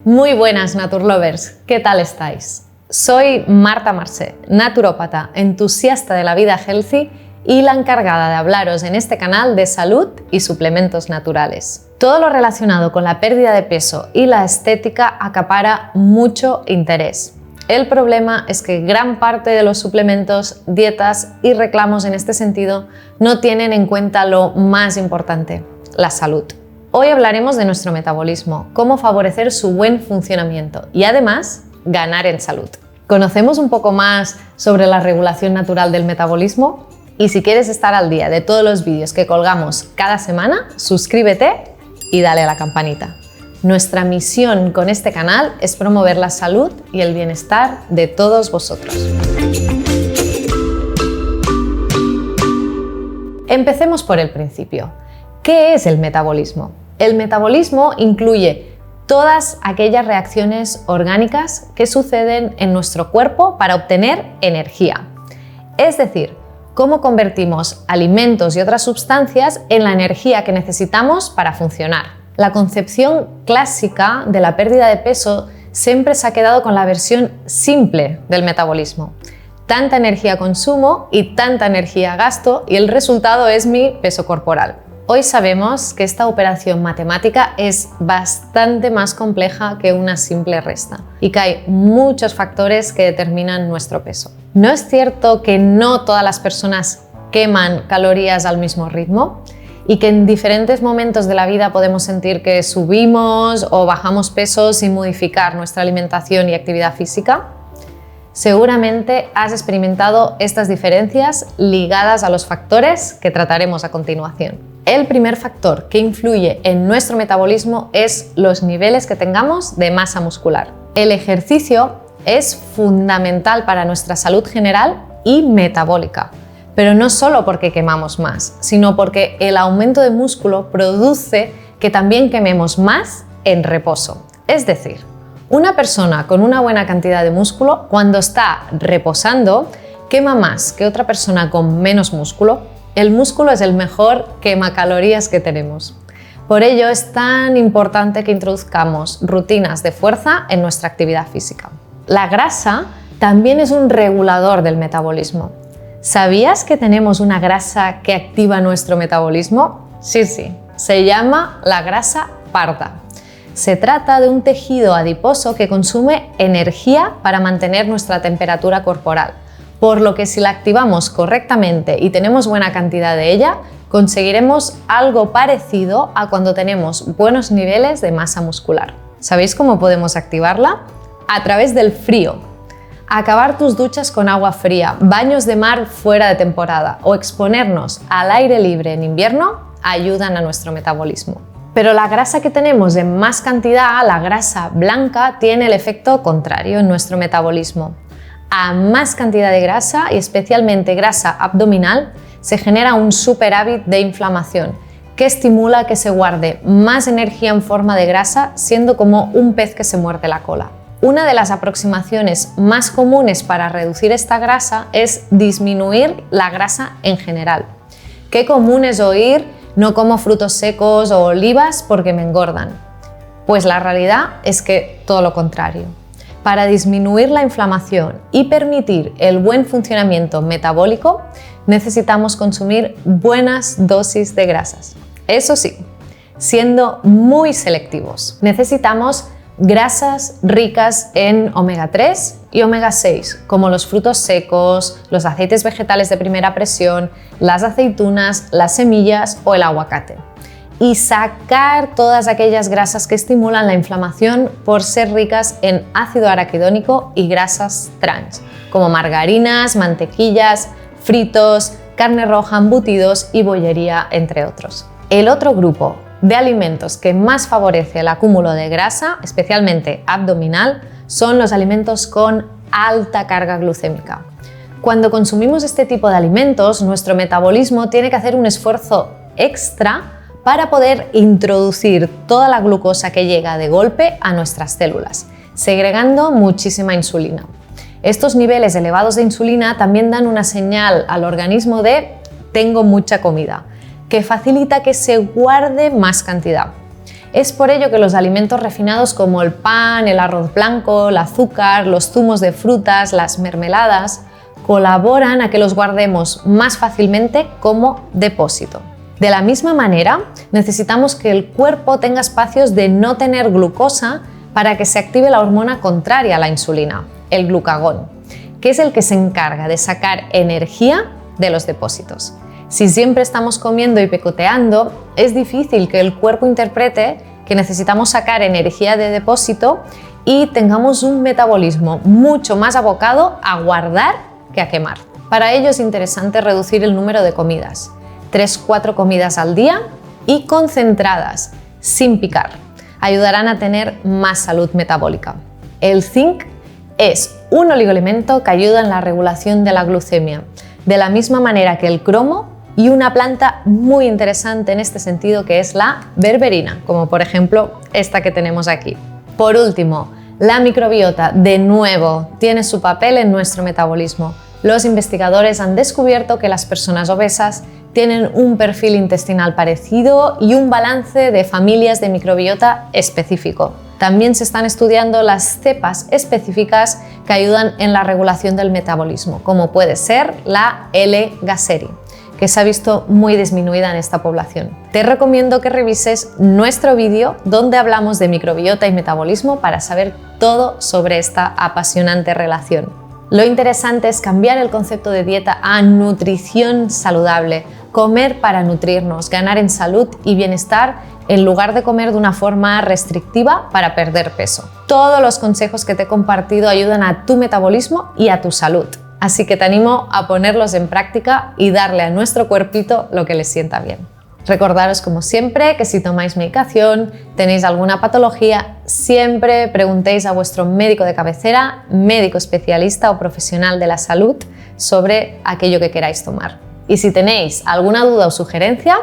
Muy buenas Naturlovers, ¿qué tal estáis? Soy Marta Marsé, naturópata, entusiasta de la vida healthy y la encargada de hablaros en este canal de salud y suplementos naturales. Todo lo relacionado con la pérdida de peso y la estética acapara mucho interés. El problema es que gran parte de los suplementos, dietas y reclamos en este sentido no tienen en cuenta lo más importante, la salud. Hoy hablaremos de nuestro metabolismo, cómo favorecer su buen funcionamiento y además ganar en salud. ¿Conocemos un poco más sobre la regulación natural del metabolismo? Y si quieres estar al día de todos los vídeos que colgamos cada semana, suscríbete y dale a la campanita. Nuestra misión con este canal es promover la salud y el bienestar de todos vosotros. Empecemos por el principio. ¿Qué es el metabolismo? El metabolismo incluye todas aquellas reacciones orgánicas que suceden en nuestro cuerpo para obtener energía. Es decir, cómo convertimos alimentos y otras sustancias en la energía que necesitamos para funcionar. La concepción clásica de la pérdida de peso siempre se ha quedado con la versión simple del metabolismo. Tanta energía consumo y tanta energía gasto y el resultado es mi peso corporal. Hoy sabemos que esta operación matemática es bastante más compleja que una simple resta y que hay muchos factores que determinan nuestro peso. ¿No es cierto que no todas las personas queman calorías al mismo ritmo? Y que en diferentes momentos de la vida podemos sentir que subimos o bajamos peso sin modificar nuestra alimentación y actividad física. Seguramente has experimentado estas diferencias ligadas a los factores que trataremos a continuación. El primer factor que influye en nuestro metabolismo es los niveles que tengamos de masa muscular. El ejercicio es fundamental para nuestra salud general y metabólica. Pero no solo porque quemamos más, sino porque el aumento de músculo produce que también quememos más en reposo. Es decir, una persona con una buena cantidad de músculo, cuando está reposando, quema más que otra persona con menos músculo. El músculo es el mejor quemacalorías que tenemos. Por ello es tan importante que introduzcamos rutinas de fuerza en nuestra actividad física. La grasa también es un regulador del metabolismo. ¿Sabías que tenemos una grasa que activa nuestro metabolismo? Sí, se llama la grasa parda. Se trata de un tejido adiposo que consume energía para mantener nuestra temperatura corporal, por lo que si la activamos correctamente y tenemos buena cantidad de ella, conseguiremos algo parecido a cuando tenemos buenos niveles de masa muscular. ¿Sabéis cómo podemos activarla? A través del frío. Acabar tus duchas con agua fría, baños de mar fuera de temporada o exponernos al aire libre en invierno ayudan a nuestro metabolismo. Pero la grasa que tenemos en más cantidad, la grasa blanca, tiene el efecto contrario en nuestro metabolismo. A más cantidad de grasa y especialmente grasa abdominal se genera un superávit de inflamación que estimula que se guarde más energía en forma de grasa, siendo como un pez que se muerde la cola. Una de las aproximaciones más comunes para reducir esta grasa es disminuir la grasa en general. Qué común es oír no como frutos secos o olivas porque me engordan. Pues la realidad es que todo lo contrario. Para disminuir la inflamación y permitir el buen funcionamiento metabólico, necesitamos consumir buenas dosis de grasas. Eso sí, siendo muy selectivos. Necesitamos grasas ricas en omega 3 y omega 6, como los frutos secos, los aceites vegetales de primera presión, las aceitunas, las semillas o el aguacate. Y sacar todas aquellas grasas que estimulan la inflamación por ser ricas en ácido araquidónico y grasas trans, como margarinas, mantequillas, fritos, carne roja, embutidos y bollería, entre otros. El otro grupo de alimentos que más favorece el acúmulo de grasa, especialmente abdominal, son los alimentos con alta carga glucémica. Cuando consumimos este tipo de alimentos, nuestro metabolismo tiene que hacer un esfuerzo extra para poder introducir toda la glucosa que llega de golpe a nuestras células, segregando muchísima insulina. Estos niveles elevados de insulina también dan una señal al organismo de tengo mucha comida, que facilita que se guarde más cantidad. Es por ello que los alimentos refinados como el pan, el arroz blanco, el azúcar, los zumos de frutas, las mermeladas, colaboran a que los guardemos más fácilmente como depósito. De la misma manera, necesitamos que el cuerpo tenga espacios de no tener glucosa para que se active la hormona contraria a la insulina, el glucagón, que es el que se encarga de sacar energía de los depósitos. Si siempre estamos comiendo y picoteando, es difícil que el cuerpo interprete que necesitamos sacar energía de depósito y tengamos un metabolismo mucho más abocado a guardar que a quemar. Para ello es interesante reducir el número de comidas, 3-4 comidas al día y concentradas, sin picar. Ayudarán a tener más salud metabólica. El zinc es un oligoelemento que ayuda en la regulación de la glucemia, de la misma manera que el cromo y una planta muy interesante en este sentido que es la berberina, como por ejemplo esta que tenemos aquí. Por último, la microbiota de nuevo tiene su papel en nuestro metabolismo. Los investigadores han descubierto que las personas obesas tienen un perfil intestinal parecido y un balance de familias de microbiota específico. También se están estudiando las cepas específicas que ayudan en la regulación del metabolismo, como puede ser la L. gasseri, que se ha visto muy disminuida en esta población. Te recomiendo que revises nuestro vídeo donde hablamos de microbiota y metabolismo para saber todo sobre esta apasionante relación. Lo interesante es cambiar el concepto de dieta a nutrición saludable, comer para nutrirnos, ganar en salud y bienestar en lugar de comer de una forma restrictiva para perder peso. Todos los consejos que te he compartido ayudan a tu metabolismo y a tu salud. Así que te animo a ponerlos en práctica y darle a nuestro cuerpito lo que le sienta bien. Recordaros como siempre que si tomáis medicación, tenéis alguna patología, siempre preguntéis a vuestro médico de cabecera, médico especialista o profesional de la salud sobre aquello que queráis tomar. Y si tenéis alguna duda o sugerencia,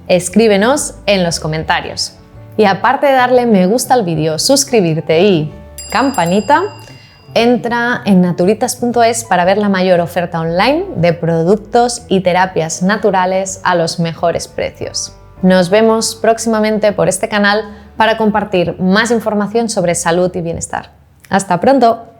escríbenos en los comentarios. Y aparte de darle me gusta al vídeo, suscribirte y campanita, entra en naturitas.es para ver la mayor oferta online de productos y terapias naturales a los mejores precios. Nos vemos próximamente por este canal para compartir más información sobre salud y bienestar. ¡Hasta pronto!